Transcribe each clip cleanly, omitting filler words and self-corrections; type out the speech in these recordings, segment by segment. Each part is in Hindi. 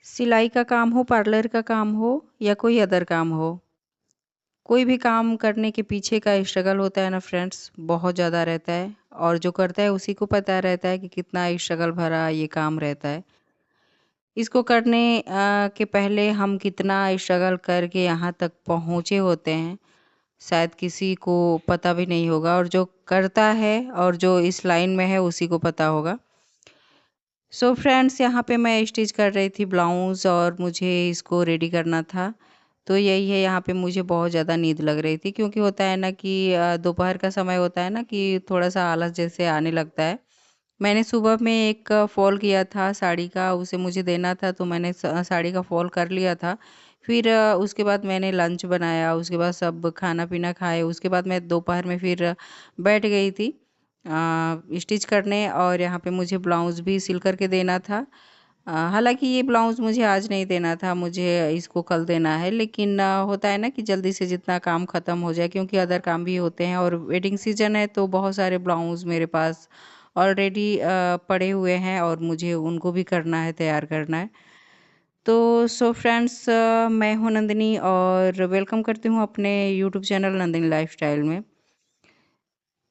सिलाई का काम हो, पार्लर का काम हो या कोई अदर काम हो, कोई भी काम करने के पीछे का स्ट्रगल होता है ना फ्रेंड्स, बहुत ज़्यादा रहता है। और जो करता है उसी को पता रहता है कि कितना स्ट्रगल भरा ये काम रहता है। इसको करने के पहले हम कितना स्ट्रगल करके यहाँ तक पहुँचे होते हैं, शायद किसी को पता भी नहीं होगा, और जो करता है और जो इस लाइन में है उसी को पता होगा। सो फ्रेंड्स, यहाँ पे मैं स्टिच कर रही थी ब्लाउज़ और मुझे इसको रेडी करना था। तो यही है, यहाँ पे मुझे बहुत ज़्यादा नींद लग रही थी, क्योंकि होता है ना कि दोपहर का समय होता है ना कि थोड़ा-सा आलस जैसे आने लगता है। मैंने सुबह में एक फ़ॉल किया था साड़ी का, उसे मुझे देना था, तो मैंने साड़ी का फ़ॉल कर लिया था। फिर उसके बाद मैंने लंच बनाया, उसके बाद सब खाना-पीना खाए, उसके बाद मैं दोपहर में फिर बैठ गई थी स्टिच करने, और यहाँ पे मुझे ब्लाउज़ भी सिल कर के देना था। हालाँकि ये ब्लाउज़ मुझे आज नहीं देना था, मुझे इसको कल देना है, लेकिन होता है ना कि जल्दी से जितना काम ख़त्म हो जाए, क्योंकि अदर काम भी होते हैं और वेडिंग सीज़न है, तो बहुत सारे ब्लाउज़ मेरे पास ऑलरेडी पड़े हुए हैं और मुझे उनको भी करना है, तैयार करना है। तो सो फ्रेंड्स, मैं हूँ नंदिनी और वेलकम करती हूँ अपने यूट्यूब चैनल नंदिनी लाइफ़स्टाइल में।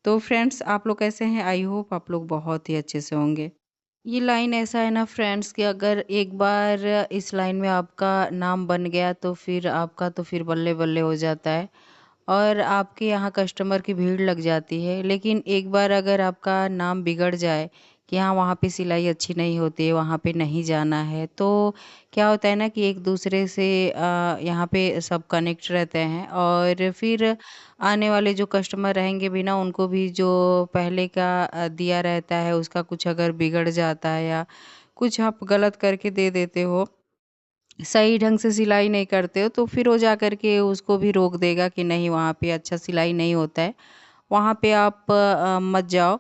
तो फ्रेंड्स, आप लोग कैसे हैं? आई होप आप लोग बहुत ही अच्छे से होंगे। ये लाइन ऐसा है ना फ्रेंड्स कि अगर एक बार इस लाइन में आपका नाम बन गया तो फिर आपका तो फिर बल्ले-बल्ले हो जाता है और आपके यहाँ कस्टमर की भीड़ लग जाती है। लेकिन एक बार अगर आपका नाम बिगड़ जाए कि हाँ, वहाँ पे सिलाई अच्छी नहीं होती है, वहाँ पे नहीं जाना है, तो क्या होता है ना कि एक-दूसरे से यहाँ पे सब कनेक्ट रहते हैं, और फिर आने वाले जो कस्टमर रहेंगे भी ना, उनको भी जो पहले का दिया रहता है, उसका कुछ अगर बिगड़ जाता है या कुछ आप गलत करके दे देते हो, सही ढंग से सिलाई नहीं करते हो, तो फिर वो जाकर के उसको भी रोक देगा कि नहीं, वहाँ पे अच्छा सिलाई नहीं होता है, वहाँ पे आप मत जाओ।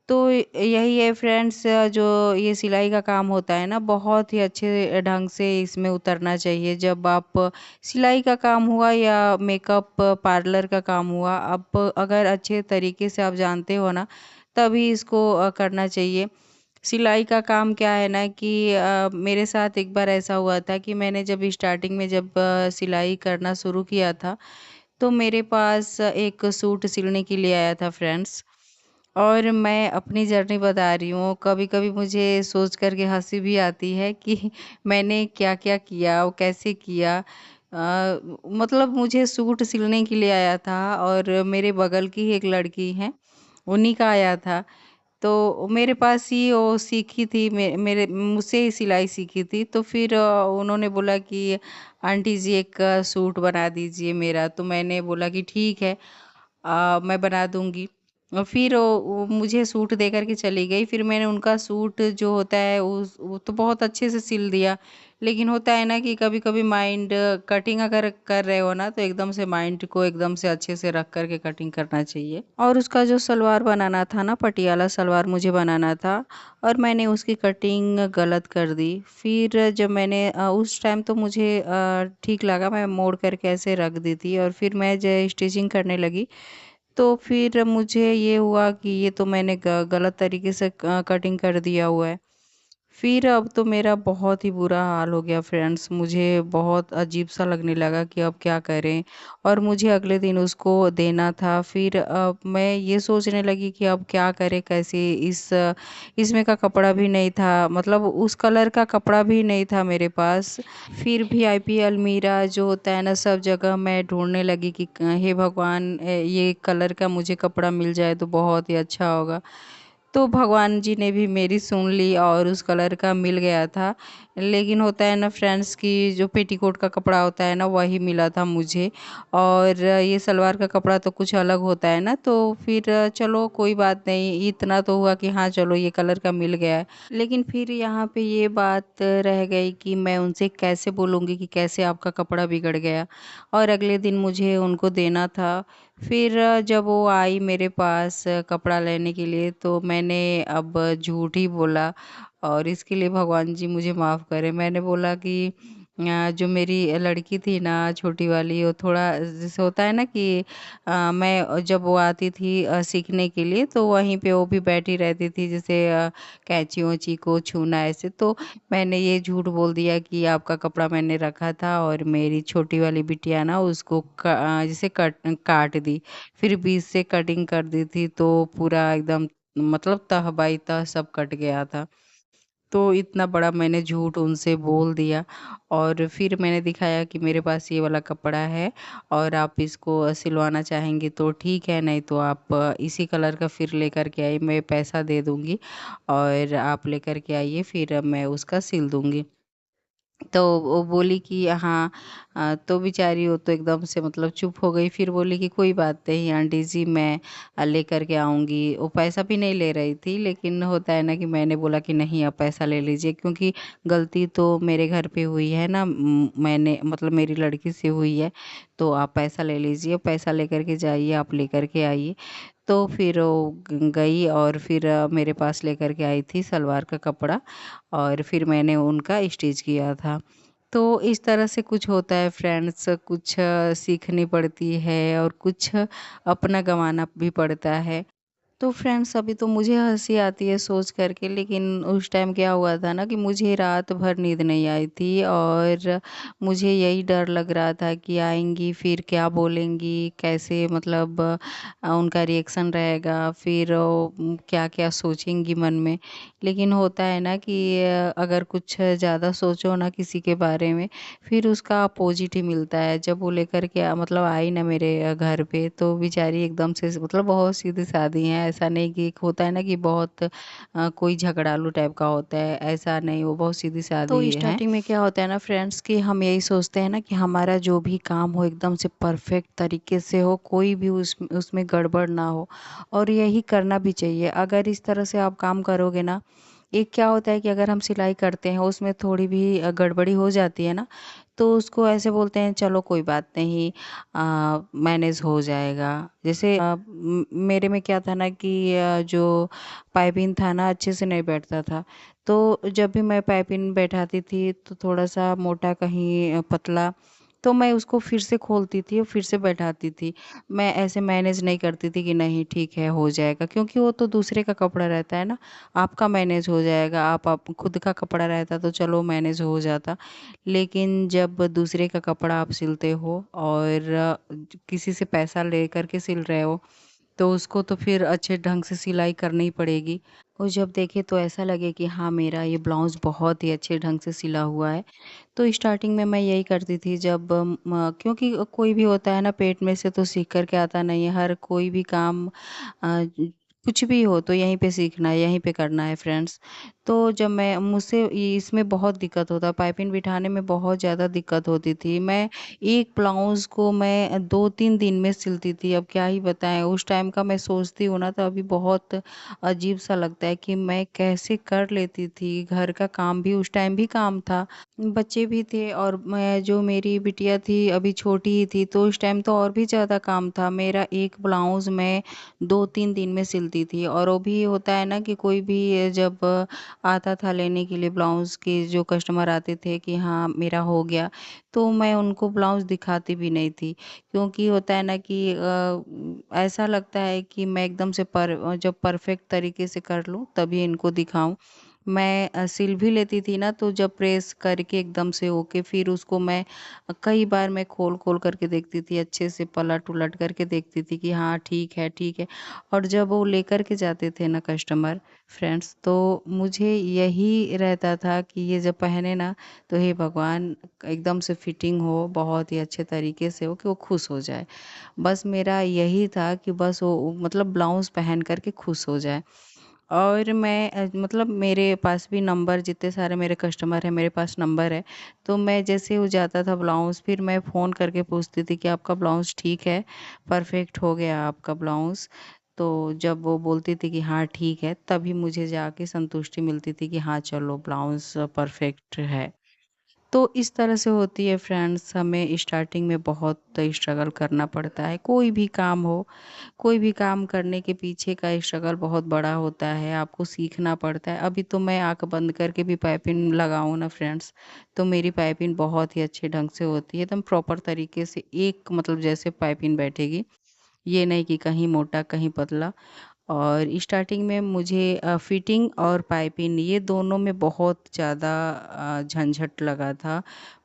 तो यही है फ्रेंड्स, जो ये सिलाई का काम होता है ना, बहुत ही अच्छे ढंग से इसमें उतरना चाहिए। जब आप सिलाई का काम हुआ या मेकअप पार्लर का काम हुआ, आप अगर अच्छे तरीके से आप जानते हो ना, तभी इसको करना चाहिए। सिलाई का काम क्या है ना कि मेरे साथ एक बार ऐसा हुआ था कि मैंने जब स्टार्टिंग में जब सिलाई करना शुरू किया था, तो मेरे पास एक सूट सिलने के लिए आया था फ्रेंड्स। और मैं अपनी जर्नी बता रही हूँ, कभी-कभी मुझे सोच कर के हँसी भी आती है कि मैंने क्या-क्या किया और कैसे किया। मतलब मुझे सूट सिलने के लिए आया था और मेरे बगल की ही एक लड़की हैं, उन्हीं का आया था। तो मेरे पास ही वो सीखी थी, मेरे मुझसे ही सिलाई सीखी थी, तो फिर उन्होंने बोला कि आंटी जी एक सूट बना दीजिए मेरा, तो मैंने बोला कि ठीक है, मैं बना दूँगी। और फिर वो मुझे सूट दे कर के चली गई, फिर मैंने उनका सूट जो होता है वो तो बहुत अच्छे से सिल दिया। लेकिन होता है ना कि कभी-कभी माइंड, कटिंग अगर कर रहे हो ना, तो एकदम से माइंड को एकदम से अच्छे से रख कर के कटिंग करना चाहिए। और उसका जो सलवार बनाना था ना, पटियाला सलवार मुझे बनाना था, और मैंने उसकी कटिंग गलत कर दी। फिर जब मैंने उस टाइम तो मुझे ठीक लगा, मैं मोड़ करके ऐसे रख दी थी, और फिर मैं जो स्टिचिंग करने लगी, तो फिर मुझे ये हुआ कि ये तो मैंने गलत तरीके से कटिंग कर दिया हुआ है। फिर अब तो मेरा बहुत ही बुरा हाल हो गया फ्रेंड्स, मुझे बहुत अजीब-सा लगने लगा कि अब क्या करें? और मुझे अगले दिन उसको देना था। फिर मैं ये सोचने लगी कि अब क्या करें, कैसे इसमें का कपड़ा भी नहीं था, मतलब उस कलर का कपड़ा भी नहीं था मेरे पास। फिर वीआईपी अलमीरा जो होता है ना, सब जगह मैं ढूँढने लगी कि हे भगवान, ये कलर का मुझे कपड़ा मिल जाए तो बहुत ही अच्छा होगा। तो भगवान जी ने भी मेरी सुन ली और उस कलर का मिल गया था। लेकिन होता है ना फ्रेंड्स कि जो पेटीकोट का कपड़ा होता है ना, वही मिला था मुझे, और ये सलवार का कपड़ा तो कुछ अलग होता है ना, तो फिर चलो कोई बात नहीं, इतना तो हुआ कि हाँ, चलो ये कलर का मिल गया है। लेकिन फिर यहाँ पे ये बात रह गई कि मैं उनसे कैसे बोलूँगी कि कैसे आपका कपड़ा बिगड़ गया, और अगले दिन मुझे उनको देना था। फिर जब वो आई मेरे पास कपड़ा लेने के लिए, तो मैंने अब झूठ ही बोला, और इसके लिए भगवान जी मुझे माफ़ करें। मैंने बोला कि जो मेरी लड़की थी ना छोटी वाली, वो थोड़ा जैसे होता है ना कि मैं जब वो आती थी सीखने के लिए, तो वहीं पे वो भी बैठी रहती थी, जैसे कैंची वैंची को छूना ऐसे। तो मैंने ये झूठ बोल दिया कि आपका कपड़ा मैंने रखा था, और मेरी छोटी वाली बिटिया ना उसको जैसे काट दी। फिर बीच से कटिंग कर दी थी, तो पूरा एकदम मतलब तह बाई तह सब कट गया था। तो इतना बड़ा मैंने झूठ उनसे बोल दिया, और फिर मैंने दिखाया कि मेरे पास ये वाला कपड़ा है, और आप इसको सिलवाना चाहेंगी तो ठीक है, नहीं तो आप इसी कलर का फिर लेकर के आइए, मैं पैसा दे दूँगी और आप लेकर के आइए, फिर मैं उसका सिल दूँगी। तो वो बोली कि हाँ। तो बेचारी वो तो एकदम से मतलब चुप हो गई, फिर बोली कि कोई बात नहीं आंटी जी, मैं लेकर के आऊँगी। वो पैसा भी नहीं ले रही थी, लेकिन होता है ना कि मैंने बोला कि नहीं आप पैसा ले लीजिए, क्योंकि गलती तो मेरे घर पे हुई है ना, मैंने मतलब मेरी लड़की से हुई है, तो आप पैसा ले लीजिए, पैसा लेकर के जाइए, आप लेकर के आइए। तो फिर वो गई, और फिर मेरे पास लेकर के आई थी सलवार का कपड़ा, और फिर मैंने उनका स्टिच किया था। तो इस तरह से कुछ होता है फ्रेंड्स, कुछ सीखनी पड़ती है और कुछ अपना गँवाना भी पड़ता है। तो फ्रेंड्स अभी तो मुझे हँसी आती है सोच कर के, लेकिन उस टाइम क्या हुआ था ना कि मुझे रात भर नींद नहीं आई थी, और मुझे यही डर लग रहा था कि आएँगी फिर क्या बोलेंगी, कैसे मतलब उनका रिएक्शन रहेगा, फिर क्या-क्या सोचेंगी मन में। लेकिन होता है ना कि अगर कुछ ज़्यादा सोचो ना किसी के बारे में, फिर उसका अपोज़िट ही मिलता है। जब वो लेकर के मतलब आई ना मेरे घर पे, तो बेचारी एकदम से मतलब बहुत सीधी-सादी हैं, ऐसा नहीं कि एक होता है ना कि बहुत कोई झगड़ालू टाइप का होता है, ऐसा नहीं, वो बहुत तो सीधी-सादी हैं। स्टार्टिंग में क्या होता है ना फ्रेंड्स कि हम यही सोचते हैं ना कि हमारा जो भी काम हो एकदम से परफेक्ट तरीके से हो, कोई भी उसमें गड़बड़ ना हो, और यही करना भी चाहिए। अगर इस तरह से आप काम करोगे ना, एक क्या होता है कि अगर हम सिलाई करते हैं उसमें थोड़ी भी गड़बड़ी हो जाती है ना, तो उसको ऐसे बोलते हैं चलो कोई बात नहीं, मैनेज हो जाएगा। जैसे मेरे में क्या था ना कि जो पाइपिंग था ना अच्छे से नहीं बैठता था। तो जब भी मैं पाइपिंग बैठाती थी तो थोड़ा-सा मोटा कहीं पतला, तो मैं उसको फिर से खोलती थी और फिर से बैठाती थी। मैं ऐसे मैनेज नहीं करती थी कि नहीं ठीक है हो जाएगा, क्योंकि वो तो दूसरे का कपड़ा रहता है ना, आपका मैनेज हो जाएगा। आप खुद का कपड़ा रहता तो चलो मैनेज हो जाता। लेकिन जब दूसरे का कपड़ा आप सिलते हो और किसी से पैसा लेकर के सिल रहे हो, तो उसको तो फिर अच्छे ढंग से सिलाई करनी ही पड़ेगी। और जब देखे तो ऐसा लगे कि हाँ, मेरा ये ब्लाउज़ बहुत ही अच्छे ढंग से सिला हुआ है। तो स्टार्टिंग में मैं यही करती थी, जब क्योंकि कोई भी होता है ना पेट में से तो सीख कर के आता नहीं है। हर कोई भी काम कुछ भी हो तो यहीं पे सीखना है, यहीं पे करना है फ्रेंड्स। तो जब मैं मुझसे इसमें बहुत दिक्कत होता, पाइपिंग बिठाने में बहुत ज़्यादा दिक्कत होती थी। मैं एक ब्लाउज़ को मैं 2-3 दिन में सिलती थी, अब क्या ही बताएँ। उस टाइम का मैं सोचती हूँ ना तो अभी बहुत अजीब-सा लगता है कि मैं कैसे कर लेती थी। घर का काम भी उस टाइम भी काम था, बच्चे भी थे, और मैं जो मेरी बिटिया थी अभी छोटी ही थी, तो उस टाइम तो और भी ज़्यादा काम था। मेरा एक ब्लाउज़ मैं 2-3 दिन में सिलती थी, और वो भी होता है ना कि कोई भी जब आता था लेने के लिए ब्लाउज़ के जो कस्टमर आते थे कि हाँ, मेरा हो गया, तो मैं उनको ब्लाउज़ दिखाती भी नहीं थी। क्योंकि होता है ना कि ऐसा लगता है कि मैं एकदम से जब परफ़ेक्ट तरीके से कर लूँ तभी इनको दिखाऊँ। मैं सिल भी लेती थी ना, तो जब प्रेस करके एकदम से होके फिर उसको मैं कई बार मैं खोल-खोल करके देखती थी, अच्छे से पलट-उलट करके देखती थी कि हाँ, ठीक है, ठीक है। और जब वो लेकर के जाते थे ना कस्टमर फ्रेंड्स, तो मुझे यही रहता था कि ये जब पहने ना, तो हे भगवान एकदम से फिटिंग हो, बहुत ही अच्छे तरीके से हो कि वो खुश हो जाए। बस मेरा यही था कि बस वो मतलब ब्लाउज़ पहन कर के खुश हो जाए। और मैं मतलब मेरे पास भी नंबर, जितने सारे मेरे कस्टमर हैं मेरे पास नंबर है। तो मैं जैसे हो जाता था ब्लाउज़, फिर मैं फ़ोन करके पूछती थी कि आपका ब्लाउज़ ठीक है? परफ़ेक्ट हो गया आपका ब्लाउज़? तो जब वो बोलती थी कि हाँ ठीक है, तभी मुझे जाके संतुष्टि मिलती थी कि हाँ चलो ब्लाउज़ परफ़ेक्ट है। तो इस तरह से होती है फ्रेंड्स, हमें स्टार्टिंग में बहुत स्ट्रगल करना पड़ता है। कोई भी काम हो, कोई भी काम करने के पीछे का स्ट्रगल बहुत बड़ा होता है, आपको सीखना पड़ता है। अभी तो मैं आँख बंद करके भी पाइपिंग लगाऊँ ना फ्रेंड्स, तो मेरी पाइपिंग बहुत ही अच्छे ढंग से होती है, एकदम प्रॉपर तरीके से एक मतलब जैसे पाइपिंग बैठेगी। ये नहीं कि कहीं मोटा कहीं पतला। और स्टार्टिंग में मुझे फिटिंग और पाइपिंग ये दोनों में बहुत ज़्यादा झंझट लगा था।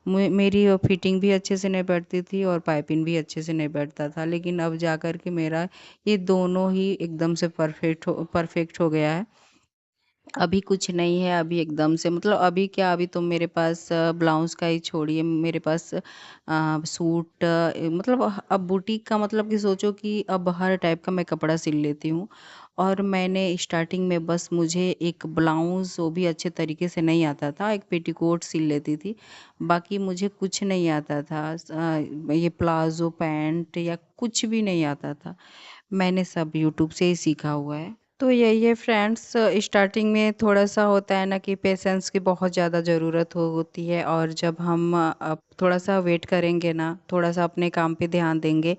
मेरी फिटिंग भी अच्छे से नहीं बैठती थी और पाइपिंग भी अच्छे से नहीं बैठता था, लेकिन अब जा कर के मेरा ये दोनों ही एकदम से परफेक्ट हो गया है। अभी कुछ नहीं है, अभी एकदम से मतलब अभी क्या, अभी तो मेरे पास ब्लाउज़ का ही छोड़िए, मेरे पास सूट मतलब अब बुटीक का मतलब कि सोचो कि अब हर टाइप का मैं कपड़ा सिल लेती हूँ। और मैंने स्टार्टिंग में बस मुझे एक ब्लाउज़ वो भी अच्छे तरीके से नहीं आता था, एक पेटीकोट सिल लेती थी। बाकी मुझे कुछ नहीं आता था, ये प्लाज़ो पैंट या कुछ भी नहीं आता था। मैंने सब यूट्यूब से ही सीखा हुआ है। तो यही है फ्रेंड्स, स्टार्टिंग में थोड़ा-सा होता है ना कि पेशेंस की बहुत ज़्यादा ज़रूरत होती है, और जब हम अब थोड़ा-सा वेट करेंगे ना, थोड़ा-सा अपने काम पे ध्यान देंगे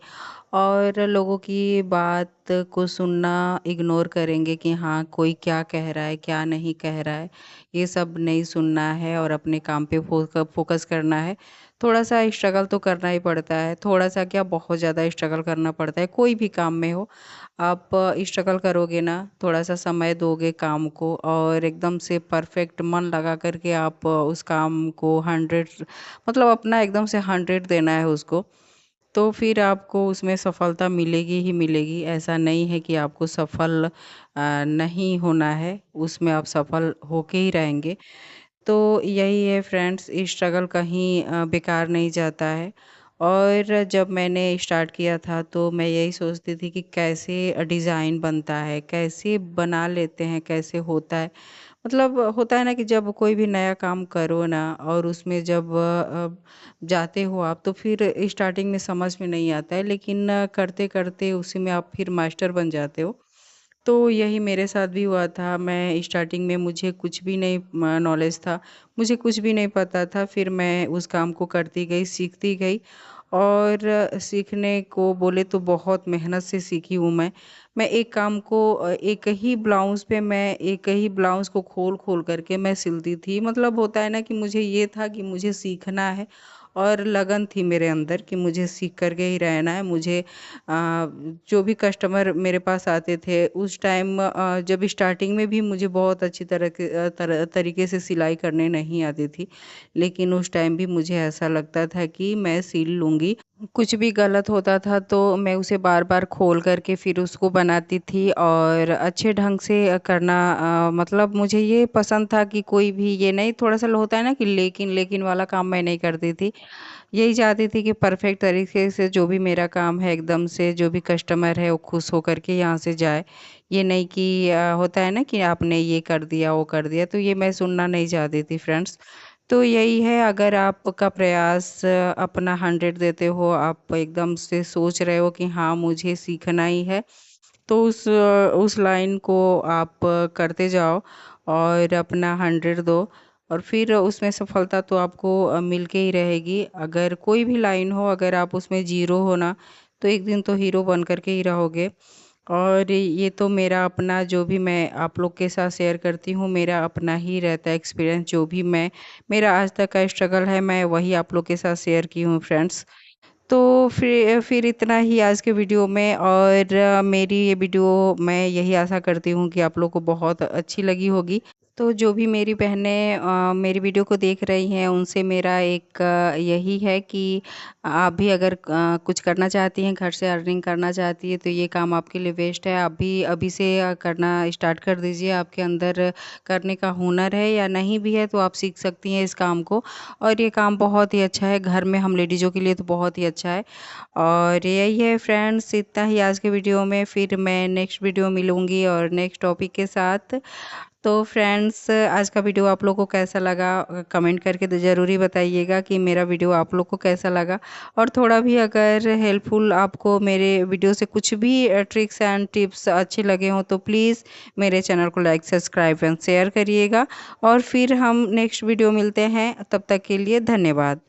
और लोगों की बात को सुनना इग्नोर करेंगे कि हाँ, कोई क्या कह रहा है, क्या नहीं कह रहा है, ये सब नहीं सुनना है और अपने काम पे फ़ोकस करना है। थोड़ा-सा स्ट्रगल तो करना ही पड़ता है, थोड़ा-सा क्या बहुत ज़्यादा स्ट्रगल करना पड़ता है, कोई भी काम में हो। आप स्ट्रगल करोगे ना, थोड़ा-सा समय दोगे काम को और एकदम से परफ़ेक्ट मन लगा कर के आप उस काम को 100 मतलब अपना एकदम से 100 देना है उसको, तो फिर आपको उसमें सफलता मिलेगी ही मिलेगी। ऐसा नहीं है कि आपको सफल नहीं होना है, उसमें आप सफल होके ही रहेंगे। तो यही है फ्रेंड्स, स्ट्रगल कहीं बेकार नहीं जाता है। और जब मैंने स्टार्ट किया था तो मैं यही सोचती थी कि कैसे डिज़ाइन बनता है, कैसे बना लेते हैं, कैसे होता है। मतलब होता है ना कि जब कोई भी नया काम करो ना और उसमें जब जाते हो आप, तो फिर स्टार्टिंग में समझ में नहीं आता है, लेकिन करते-करते उसी में आप फिर मास्टर बन जाते हो। तो यही मेरे साथ भी हुआ था। मैं स्टार्टिंग में मुझे कुछ भी नहीं नॉलेज था, मुझे कुछ भी नहीं पता था। फिर मैं उस काम को करती गई, सीखती गई और सीखने को बोले तो बहुत मेहनत से सीखी हूँ मैं। मैं एक काम को एक ही ब्लाउज़ को खोल-खोल करके मैं सिलती थी। मतलब होता है ना कि मुझे ये था कि मुझे सीखना है और लगन थी मेरे अंदर कि मुझे सीख कर के ही रहना है। मुझे जो भी कस्टमर मेरे पास आते थे उस टाइम जब स्टार्टिंग में भी मुझे बहुत अच्छी तरह के तरीके से सिलाई करने नहीं आती थी। लेकिन उस टाइम भी मुझे ऐसा लगता था कि मैं सिल लूँगी। कुछ भी गलत होता था तो मैं उसे बार-बार खोल कर के फिर उसको बनाती थी और अच्छे ढंग से करना मतलब मुझे ये पसंद था कि कोई भी ये नहीं, थोड़ा-सा होता है ना कि लेकिन वाला काम मैं नहीं करती थी। यही चाहती थी कि परफ़ेक्ट तरीके से जो भी मेरा काम है एकदम से जो भी कस्टमर है वो खुश होकर के यहाँ से जाए। ये नहीं कि होता है ना कि आपने ये कर दिया, वो कर दिया, तो ये मैं सुनना नहीं चाहती थी फ्रेंड्स। तो यही है, अगर आपका प्रयास अपना 100 देते हो, आप एकदम से सोच रहे हो कि हाँ, मुझे सीखना ही है, तो उस लाइन को आप करते जाओ और अपना 100 दो और फिर उसमें सफलता तो आपको मिल के ही रहेगी। अगर कोई भी लाइन हो, अगर आप उसमें ज़ीरो हो ना, तो एक दिन तो हीरो बन कर के ही रहोगे। और ये तो मेरा अपना जो भी मैं आप लोग के साथ शेयर करती हूँ, मेरा अपना ही रहता है एक्सपीरियंस, जो भी मेरा आज तक का स्ट्रगल है, मैं वही आप लोग के साथ शेयर की हूँ फ्रेंड्स। तो फिर इतना ही आज के वीडियो में, और मेरी ये वीडियो मैं यही आशा करती हूँ कि आप लोग को बहुत अच्छी लगी होगी। तो जो भी मेरी बहनें मेरी वीडियो को देख रही हैं उनसे मेरा एक यही है कि आप भी अगर कुछ करना चाहती हैं, घर से अर्निंग करना चाहती है, तो ये काम आपके लिए बेस्ट है। आप भी अभी से करना स्टार्ट कर दीजिए। आपके अंदर करने का हुनर है या नहीं भी है तो आप सीख सकती हैं इस काम को, और ये काम बहुत ही अच्छा है, घर में हम लेडीज़ों के लिए तो बहुत ही अच्छा है। और यही है फ्रेंड्स, इतना ही आज के वीडियो में, फिर मैं नेक्स्ट वीडियो मिलूँगी और नेक्स्ट टॉपिक के साथ। तो फ्रेंड्स आज का वीडियो आप लोगों को कैसा लगा कमेंट करके तो ज़रूरी बताइएगा कि मेरा वीडियो आप लोग को कैसा लगा। और थोड़ा भी अगर हेल्पफुल आपको मेरे वीडियो से कुछ भी ट्रिक्स एंड टिप्स अच्छे लगे हों तो प्लीज़ मेरे चैनल को लाइक सब्सक्राइब एंड शेयर करिएगा। और फिर हम नेक्स्ट वीडियो मिलते हैं, तब तक के लिए धन्यवाद।